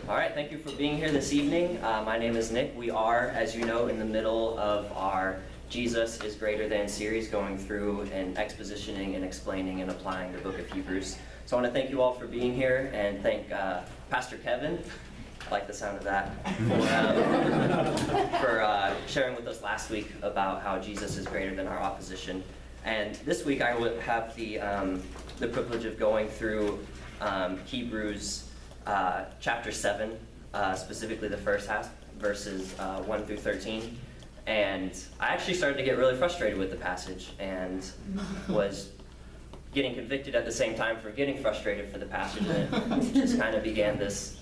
All right, thank you for being here this evening. My name is Nick. We are, as you know, in the middle of our Jesus is Greater Than series, going through and expositioning and explaining and applying the book of Hebrews. So I want to thank you all for being here and thank Pastor Kevin, I like the sound of that, for sharing with us last week about how Jesus is greater than our opposition. And this week I would have the privilege of going through Hebrews chapter 7, specifically the first half, verses 1 through 13. And I actually started to get really frustrated with the passage and was getting convicted at the same time for getting frustrated for the passage. And it just kind of began this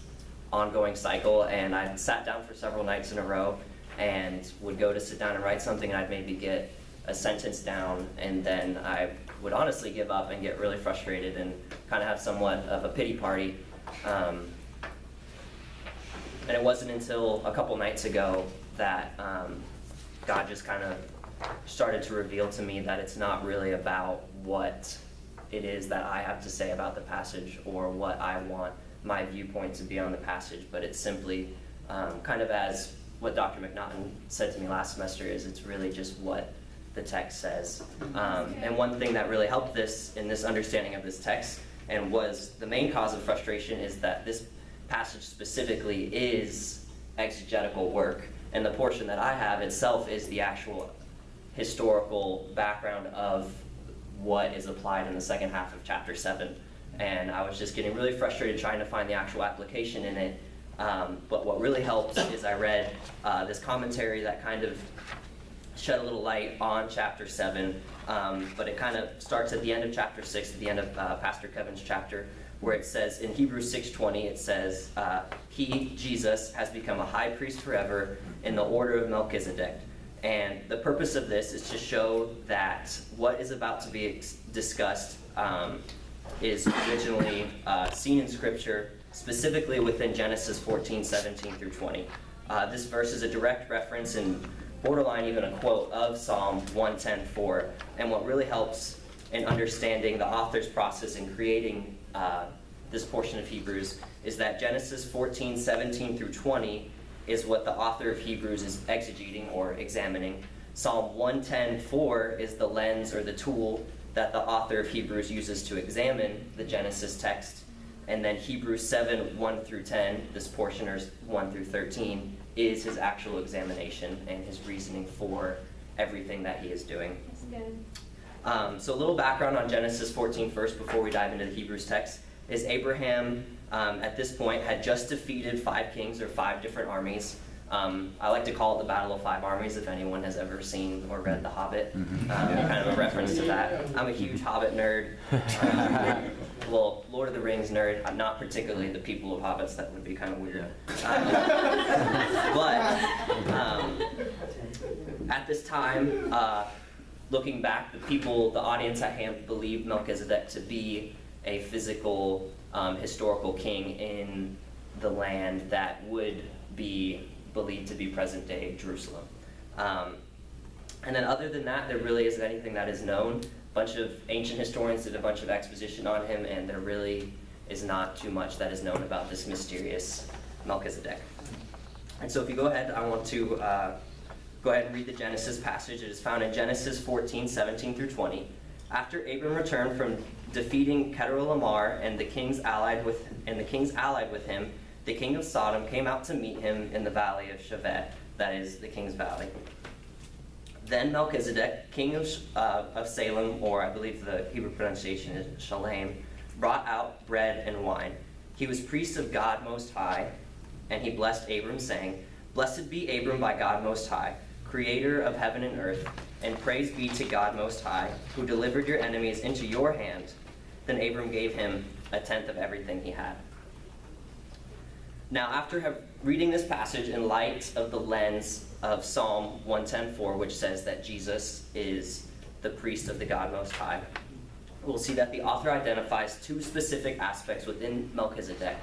ongoing cycle. And I sat down for several nights in a row and would go to sit down and write something, and I'd maybe get a sentence down, and then I would honestly give up and get really frustrated and kind of have somewhat of a pity party. And it wasn't until a couple nights ago that God just kind of started to reveal to me that it's not really about what it is that I have to say about the passage or what I want my viewpoint to be on the passage, but it's simply kind of as what Dr. McNaughton said to me last semester, is it's really just what the text says. And one thing that really helped this in this understanding of this text and was the main cause of frustration is that this passage specifically is exegetical work, and the portion that I have itself is the actual historical background of what is applied in the second half of chapter 7. And I was just getting really frustrated trying to find the actual application in it. But what really helped is I read this commentary that kind of shed a little light on chapter 7, but it kind of starts at the end of chapter 6, at the end of Pastor Kevin's chapter, where it says, in Hebrews 6:20, it says, he, Jesus, has become a high priest forever in the order of Melchizedek. And the purpose of this is to show that what is about to be discussed is originally seen in Scripture, specifically within Genesis 14:17 through 20. This verse is a direct reference and borderline even a quote of Psalm 110:4. And what really helps in understanding the author's process in creating this portion of Hebrews is that Genesis 14:17 through 20 is what the author of Hebrews is exegeting or examining. Psalm 110:4 is the lens or the tool that the author of Hebrews uses to examine the Genesis text. And then Hebrews 7:1 through 10, this portion, or 1 through 13, is his actual examination and his reasoning for everything that he is doing. That's good. So a little background on Genesis 14 first before we dive into the Hebrews text is Abraham at this point had just defeated 5 kings or 5 different armies. I like to call it the Battle of 5 Armies if anyone has ever seen or read The Hobbit. Kind of a reference to that. I'm a huge Hobbit nerd. Well, Lord of the Rings nerd. I'm not particularly the people of hobbits. That would be kind of weird. But at this time, looking back, the audience at hand believed Melchizedek to be a physical, historical king in the land that would be believed to be present-day Jerusalem. And then other than that, there really isn't anything that is known. A bunch of ancient historians did a bunch of exposition on him, and there really is not too much that is known about this mysterious Melchizedek. And so if you go ahead, I want to go ahead and read the Genesis passage. It is found in Genesis 14:17 through 20. After Abram returned from defeating Kedorlaomer and the kings allied with him, the king of Sodom came out to meet him in the valley of Shevet, that is the king's valley. Then Melchizedek, king of Salem, or I believe the Hebrew pronunciation is Shalem, brought out bread and wine. He was priest of God Most High, and he blessed Abram, saying, "Blessed be Abram by God Most High, creator of heaven and earth, and praise be to God Most High, who delivered your enemies into your hand." Then Abram gave him 1/10 of everything he had. Now, after reading this passage in light of the lens of Psalm 110:4, which says that Jesus is the priest of the God Most High, we'll see that the author identifies 2 specific aspects within Melchizedek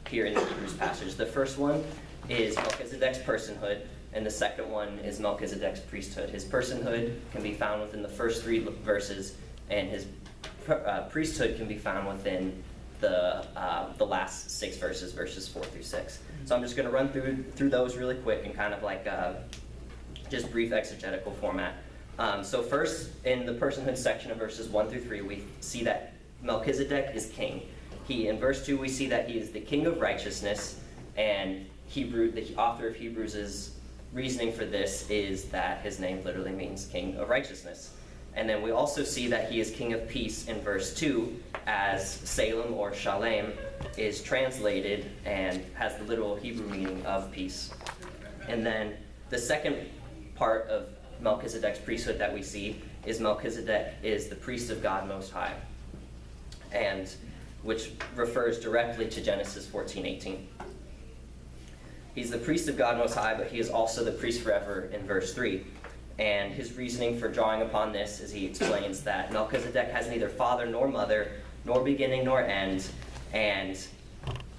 here in the Hebrews passage. The first one is Melchizedek's personhood, and the second one is Melchizedek's priesthood. His personhood can be found within the first 3 verses, and his priesthood can be found within the last 6 verses, verses 4 through 6. So I'm just going to run through those really quick in kind of like just brief exegetical format. So first, in the personhood section of verses 1 through 3, we see that Melchizedek is king. In verse 2, we see that he is the king of righteousness, and the author of Hebrews' reasoning for this is that his name literally means king of righteousness. And then we also see that he is king of peace in verse 2, as Salem or Shalem is translated and has the literal Hebrew meaning of peace. And then the second part of Melchizedek's priesthood that we see is Melchizedek is the priest of God Most High, and which refers directly to Genesis 14:18. He's the priest of God Most High, but he is also the priest forever in verse 3. And his reasoning for drawing upon this is he explains that Melchizedek has neither father nor mother, nor beginning nor end, and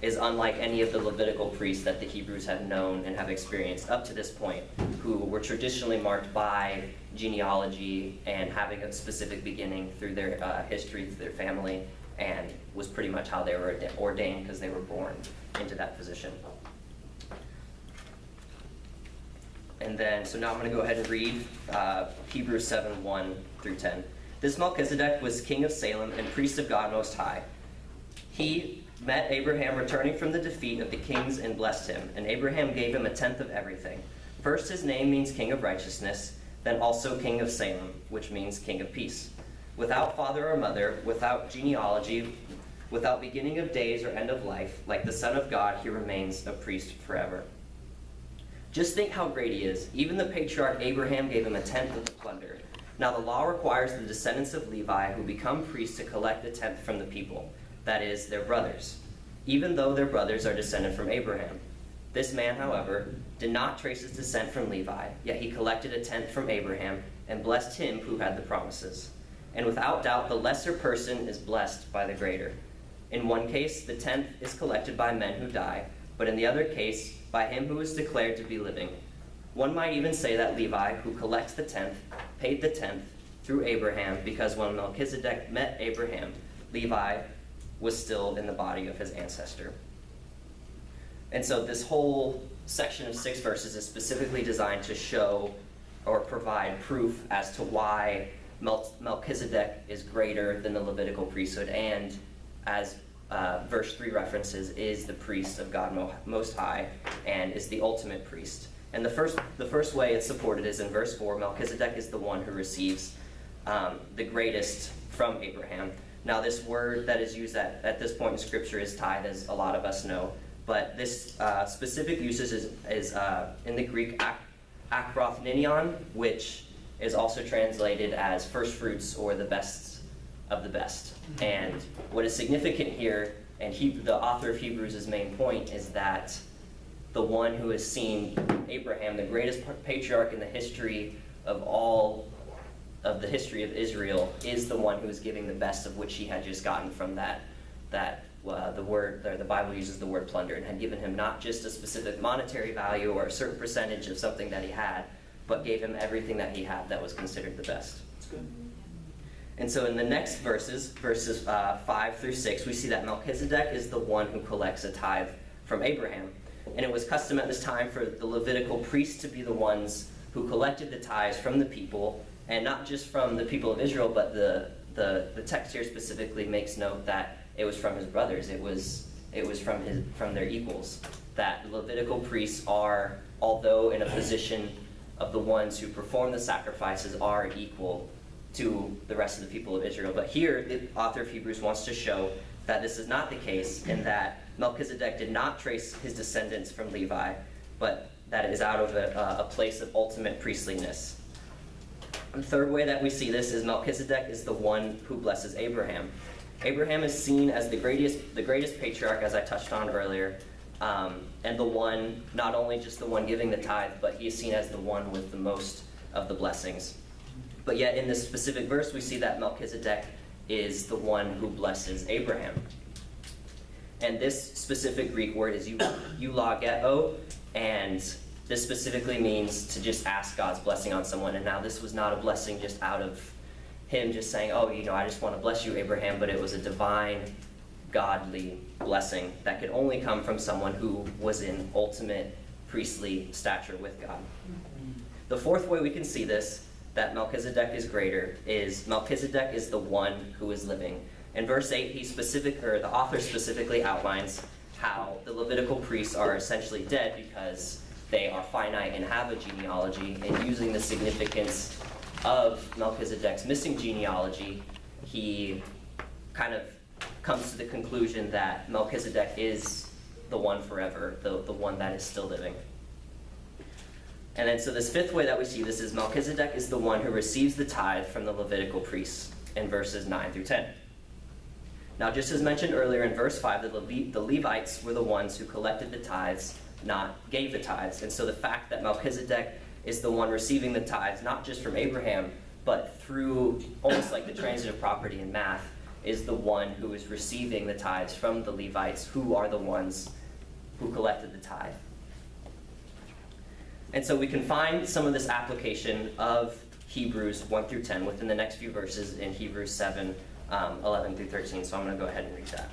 is unlike any of the Levitical priests that the Hebrews have known and have experienced up to this point, who were traditionally marked by genealogy and having a specific beginning through their history, through their family, and was pretty much how they were ordained because they were born into that position. And then, so now I'm going to go ahead and read Hebrews 7, 1 through 10. This Melchizedek was king of Salem and priest of God Most High. He met Abraham returning from the defeat of the kings and blessed him, and Abraham gave him a tenth of everything. First, his name means king of righteousness, then also king of Salem, which means king of peace. Without father or mother, without genealogy, without beginning of days or end of life, like the Son of God, he remains a priest forever. Just think how great he is. Even the patriarch Abraham gave him a tenth of the plunder. Now the law requires the descendants of Levi who become priests to collect a tenth from the people, that is, their brothers, even though their brothers are descended from Abraham. This man, however, did not trace his descent from Levi, yet he collected a tenth from Abraham and blessed him who had the promises. And without doubt, the lesser person is blessed by the greater. In one case, the tenth is collected by men who die, but in the other case, by him who is declared to be living. One might even say that Levi, who collects the tenth, paid the tenth through Abraham, because when Melchizedek met Abraham, Levi was still in the body of his ancestor. And so this whole section of 6 verses is specifically designed to show or provide proof as to why Melchizedek is greater than the Levitical priesthood, and as verse 3 references, is the priest of God Most High and is the ultimate priest. And the first way it's supported is in verse 4. Melchizedek is the one who receives the greatest from Abraham. Now this word that is used at this point in Scripture is tithe, as a lot of us know, but this specific usage is in the Greek akrothnion, which is also translated as first fruits or the best of the best. And what is significant here, and the author of Hebrews' main point, is that the one who has seen Abraham, the greatest patriarch in the history of all of the history of Israel, is the one who is giving the best of which he had just gotten from the Bible uses the word plunder, and had given him not just a specific monetary value or a certain percentage of something that he had, but gave him everything that he had that was considered the best. That's good. And so in the next verses 5 through 6, we see that Melchizedek is the one who collects a tithe from Abraham. And it was custom at this time for the Levitical priests to be the ones who collected the tithes from the people, and not just from the people of Israel, but the text here specifically makes note that it was from his brothers. It was from their equals. That Levitical priests are, although in a position of the ones who perform the sacrifices, are equal to the rest of the people of Israel. But here, the author of Hebrews wants to show that this is not the case, and that Melchizedek did not trace his descendants from Levi, but that it is out of a place of ultimate priestliness. The third way that we see this is Melchizedek is the one who blesses Abraham. Abraham is seen as the greatest patriarch, as I touched on earlier, and the one, not only just the one giving the tithe, but he is seen as the one with the most of the blessings. But yet in this specific verse, we see that Melchizedek is the one who blesses Abraham. And this specific Greek word is eulogeo, and this specifically means to just ask God's blessing on someone. And now this was not a blessing just out of him just saying, oh, I just want to bless you, Abraham, but it was a divine godly blessing that could only come from someone who was in ultimate priestly stature with God. The fourth way we can see this, that Melchizedek is greater, is Melchizedek is the one who is living. In verse 8, the author specifically outlines how the Levitical priests are essentially dead because they are finite and have a genealogy, and using the significance of Melchizedek's missing genealogy, he kind of comes to the conclusion that Melchizedek is the one forever, the one that is still living. And then so this fifth way that we see this is Melchizedek is the one who receives the tithe from the Levitical priests in verses 9 through 10. Now, just as mentioned earlier in verse 5, the Levites were the ones who collected the tithes, not gave the tithes. And so the fact that Melchizedek is the one receiving the tithes, not just from Abraham, but through almost like the transitive property in math, is the one who is receiving the tithes from the Levites, who are the ones who collected the tithe. And so we can find some of this application of Hebrews 1 through 10 within the next few verses in Hebrews 7, 11 through 13. So I'm going to go ahead and read that.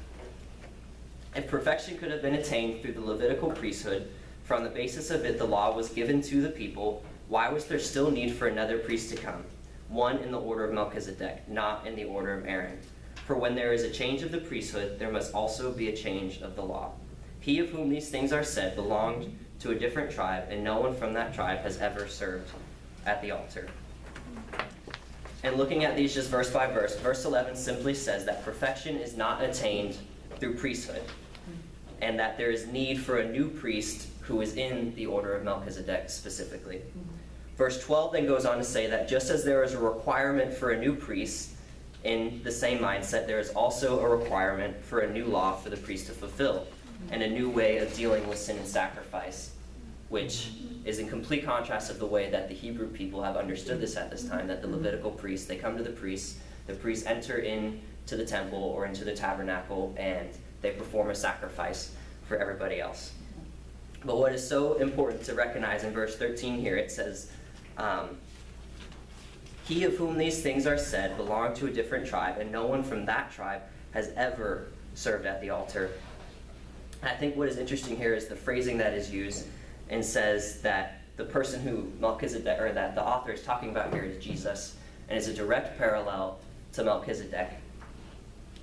If perfection could have been attained through the Levitical priesthood, for on the basis of it the law was given to the people, why was there still need for another priest to come, one in the order of Melchizedek, not in the order of Aaron? For when there is a change of the priesthood, there must also be a change of the law. He of whom these things are said belonged to a different tribe, and no one from that tribe has ever served at the altar. And looking at these just verse by verse, verse 11 simply says that perfection is not attained through priesthood, and that there is need for a new priest who is in the order of Melchizedek specifically. Verse 12 then goes on to say that just as there is a requirement for a new priest, in the same mindset, there is also a requirement for a new law for the priest to fulfill, and a new way of dealing with sin and sacrifice, which is in complete contrast of the way that the Hebrew people have understood this at this time, that the Levitical priests, they come to the priests enter into the temple or into the tabernacle, and they perform a sacrifice for everybody else. But what is so important to recognize in verse 13 here, it says, he of whom these things are said belonged to a different tribe, and no one from that tribe has ever served at the altar. And I think what is interesting here is the phrasing that is used, and says that the person who Melchizedek, or that the author is talking about here, is Jesus, and is a direct parallel to Melchizedek,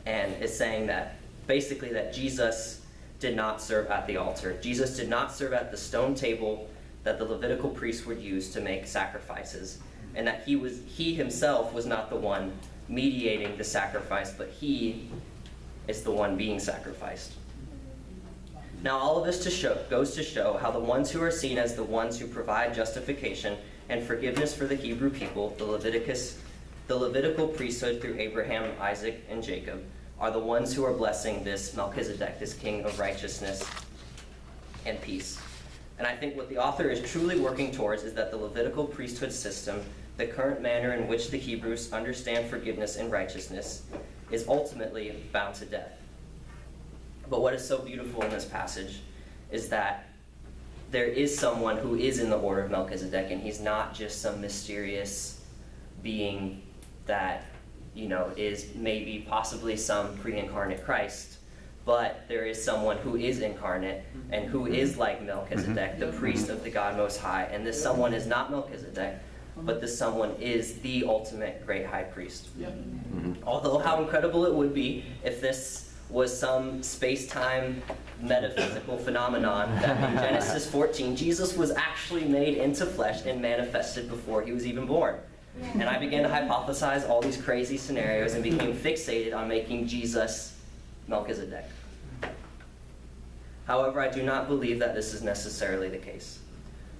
and is saying that basically that Jesus did not serve at the altar. Jesus did not serve at the stone table that the Levitical priests would use to make sacrifices, and that he himself was not the one mediating the sacrifice, but he is the one being sacrificed. Now all of this goes to show how the ones who are seen as the ones who provide justification and forgiveness for the Hebrew people, the Levitical priesthood through Abraham, Isaac, and Jacob, are the ones who are blessing this Melchizedek, this king of righteousness and peace. And I think what the author is truly working towards is that the Levitical priesthood system, the current manner in which the Hebrews understand forgiveness and righteousness, is ultimately bound to death. But what is so beautiful in this passage is that there is someone who is in the order of Melchizedek, and he's not just some mysterious being that, is maybe possibly some pre-incarnate Christ, but there is someone who is incarnate and who is like Melchizedek, the priest of the God Most High. And this someone is not Melchizedek, but this someone is the ultimate great high priest. Although how incredible it would be if this was some space-time metaphysical phenomenon that in Genesis 14, Jesus was actually made into flesh and manifested before he was even born. And I began to hypothesize all these crazy scenarios and became fixated on making Jesus Melchizedek. However, I do not believe that this is necessarily the case,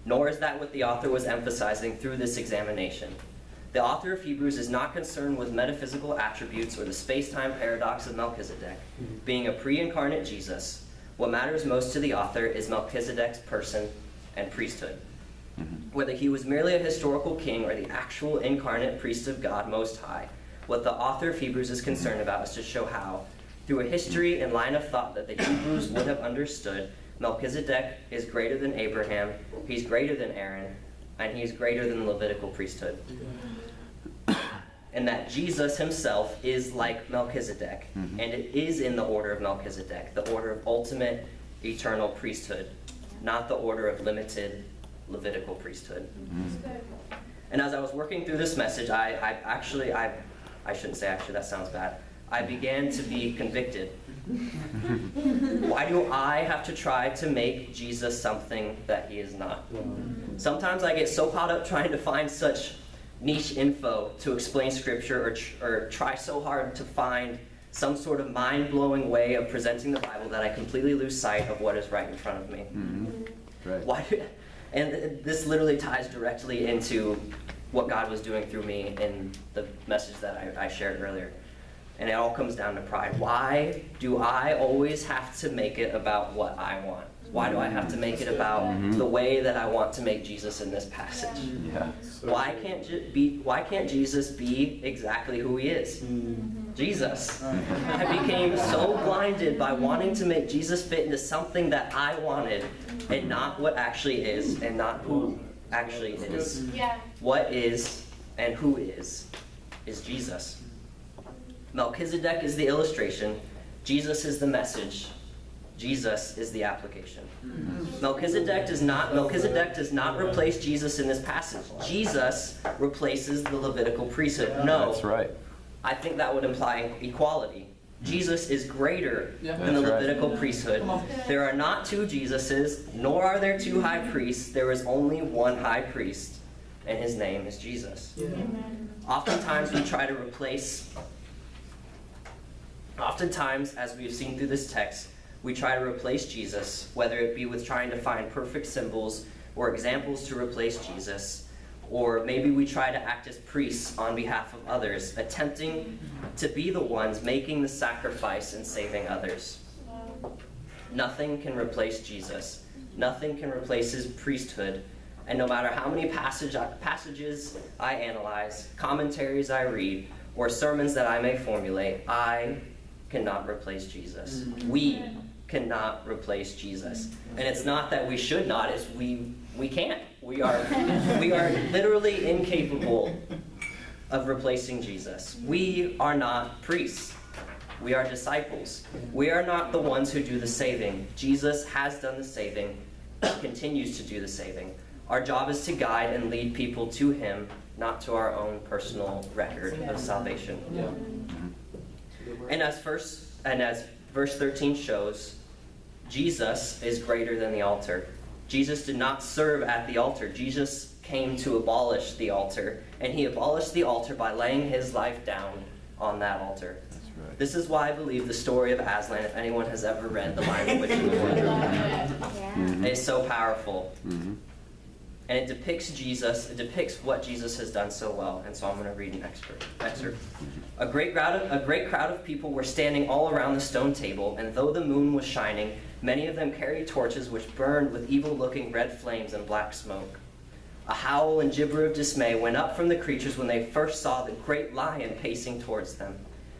nor is that what the author was emphasizing through this examination. The author of Hebrews is not concerned with metaphysical attributes or the space-time paradox of Melchizedek. Being a pre-incarnate Jesus, what matters most to the author is Melchizedek's person and priesthood. Whether he was merely a historical king or the actual incarnate priest of God Most High, what the author of Hebrews is concerned about is to show how, through a history and line of thought that the Hebrews would have understood, Melchizedek is greater than Abraham, he's greater than Aaron, and he's greater than the Levitical priesthood. and that Jesus himself is like Melchizedek, and it is in the order of Melchizedek, the order of ultimate eternal priesthood, not the order of limited Levitical priesthood. And as I was working through this message, I shouldn't say actually, that sounds bad. I began to be convicted. Why do I have to try to make Jesus something that he is not? Sometimes I get so caught up trying to find such niche info to explain scripture, or try so hard to find some sort of mind-blowing way of presenting the Bible that I completely lose sight of what is right in front of me. Right. And this literally ties directly into what God was doing through me in the message that I shared earlier. And it all comes down to pride. Why do I always have to make it about what I want? Why do I have to make it about the way that I want to make Jesus in this passage? Why can't Jesus be exactly who he is? Jesus. I became so blinded by wanting to make Jesus fit into something that I wanted, and not what actually is, and not who actually is. What is and who is Jesus. Melchizedek is the illustration. Jesus is the message. Jesus is the application. Melchizedek does not replace Jesus in this passage. Jesus replaces the Levitical priesthood. No. That's right. I think that would imply equality. Jesus is greater than the Levitical priesthood. There are not two Jesuses, nor are there two high priests. There is only one high priest, and his name is Jesus. Oftentimes, as we've seen through this text, we try to replace Jesus, whether it be with trying to find perfect symbols or examples to replace Jesus, or maybe we try to act as priests on behalf of others, attempting to be the ones making the sacrifice and saving others. Nothing can replace Jesus. Nothing can replace his priesthood. And no matter how many passages I analyze, commentaries I read, or sermons that I may formulate, I cannot replace Jesus. We cannot replace Jesus. And it's not that we should not, it's we can't. We are literally incapable of replacing Jesus. We are not priests. We are disciples. We are not the ones who do the saving. Jesus has done the saving, continues to do the saving. Our job is to guide and lead people to him, not to our own personal record of salvation. And as verse 13 shows, Jesus is greater than the altar. Jesus did not serve at the altar. Jesus came to abolish the altar, and he abolished the altar by laying his life down on that altar. That's right. This is why I believe the story of Aslan, if anyone has ever read The Lion, the Witch, and the Wardrobe, is so powerful. And it depicts Jesus, it depicts what Jesus has done so well. And so I'm going to read an excerpt. A great crowd of people were standing all around the stone table, and though the moon was shining, many of them carried torches which burned with evil-looking red flames and black smoke. A howl and gibber of dismay went up from the creatures when they first saw the great lion pacing towards them.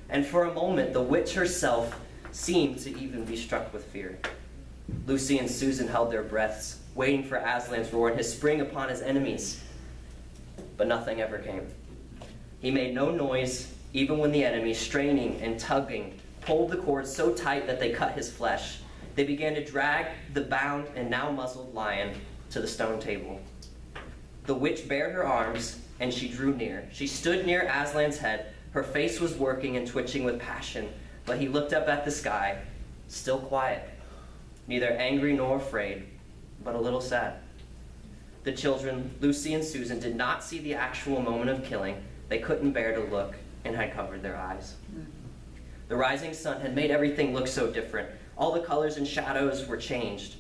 And for a moment, the witch herself seemed to even be struck with fear. Lucy and Susan held their breaths, waiting for Aslan's roar and his spring upon his enemies. But nothing ever came. He made no noise, even when the enemy, straining and tugging, pulled the cords so tight that they cut his flesh. They began to drag the bound and now muzzled lion to the stone table. The witch bared her arms, and she drew near. She stood near Aslan's head. Her face was working and twitching with passion, but he looked up at the sky, still quiet, neither angry nor afraid, but a little sad. The children, Lucy and Susan, did not see the actual moment of killing. They couldn't bear to look and had covered their eyes. The rising sun had made everything look so different. All the colors and shadows were changed.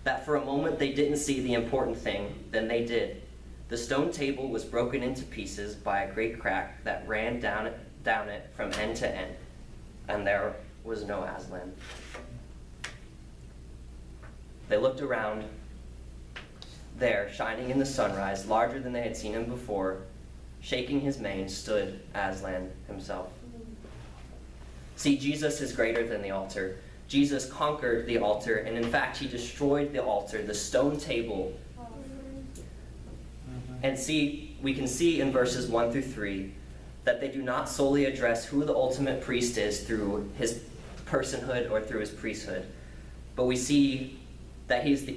That for a moment they didn't see the important thing, then they did. The stone table was broken into pieces by a great crack that ran down it from end to end, and there was no Aslan. They looked around. There, shining in the sunrise, larger than they had seen him before, shaking his mane, stood Aslan himself. See, Jesus is greater than the altar. Jesus conquered the altar, and in fact, he destroyed the altar, the stone table. And see, we can see in verses 1 through 3 that they do not solely address who the ultimate priest is through his personhood or through his priesthood, but we see that he's the